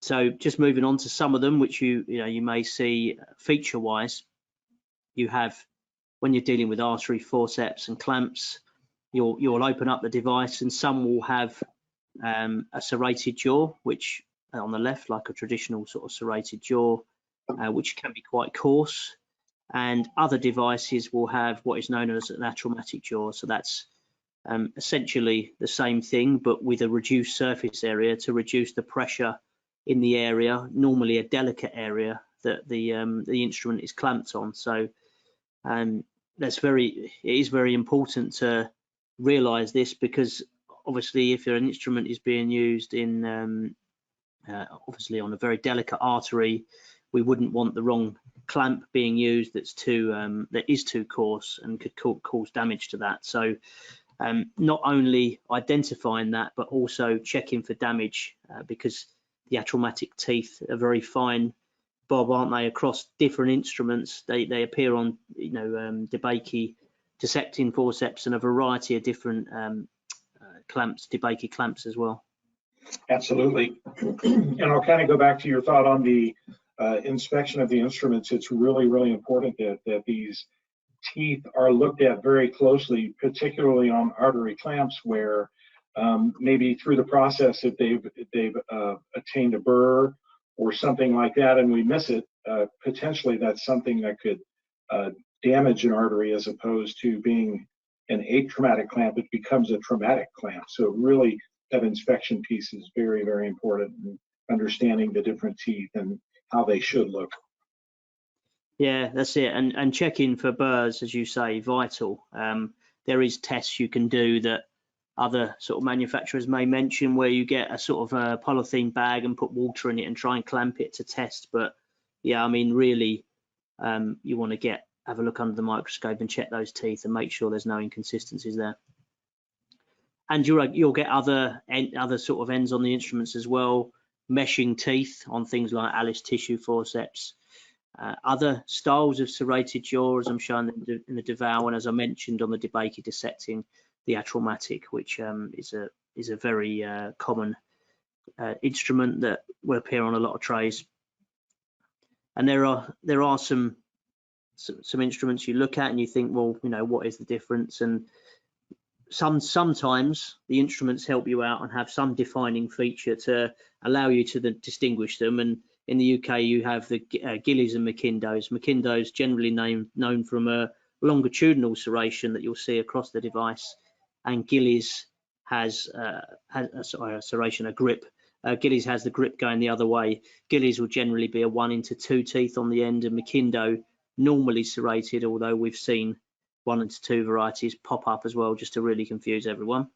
So just moving on to some of them, which you may see feature-wise, you have, when you're dealing with artery forceps and clamps, you'll open up the device, and some will have a serrated jaw, which on the left, like a traditional sort of serrated jaw, which can be quite coarse, and other devices will have what is known as an atraumatic jaw. So that's essentially the same thing, but with a reduced surface area to reduce the pressure in the area, normally a delicate area that the instrument is clamped on. So it is very important to realize this, because obviously if an instrument is being used in obviously on a very delicate artery, we wouldn't want the wrong clamp being used that is too coarse and could cause damage to that. So not only identifying that, but also checking for damage, because the atraumatic teeth are very fine, Bob, aren't they, across different instruments. They appear on DeBakey dissecting forceps and a variety of different clamps, DeBakey clamps as well. Absolutely. And I'll kind of go back to your thought on the inspection of the instruments. It's really, really important that these teeth are looked at very closely, particularly on artery clamps, where maybe through the process, if they've attained a burr or something like that, and we miss it, potentially that's something that could damage an artery, as opposed to being an atraumatic clamp, it becomes a traumatic clamp. So really, that inspection piece is very, very important, in understanding the different teeth and how they should look. Yeah, that's it. And checking for burrs, as you say, vital. There is tests you can do that other sort of manufacturers may mention, where you get a sort of a polythene bag and put water in it and try and clamp it to test. But yeah, I mean, really, you want to have a look under the microscope and check those teeth and make sure there's no inconsistencies there. And you'll get other sort of ends on the instruments as well, meshing teeth on things like Alice tissue forceps. Other styles of serrated jaw, as I'm showing in the DeVal, and as I mentioned on the DeBakey dissecting, the atraumatic, which is a very common instrument that will appear on a lot of trays. And there are some instruments you look at and you think, well, what is the difference? And sometimes the instruments help you out and have some defining feature to allow you to distinguish them. And in the UK, you have the Gillies and McIndoes. McIndoes generally known from a longitudinal serration that you'll see across the device, and Gillies has a serration, a grip. Gillies has the grip going the other way. Gillies will generally be a 1 to 2 teeth on the end, and McIndoe normally serrated, although we've seen 1 to 2 varieties pop up as well, just to really confuse everyone.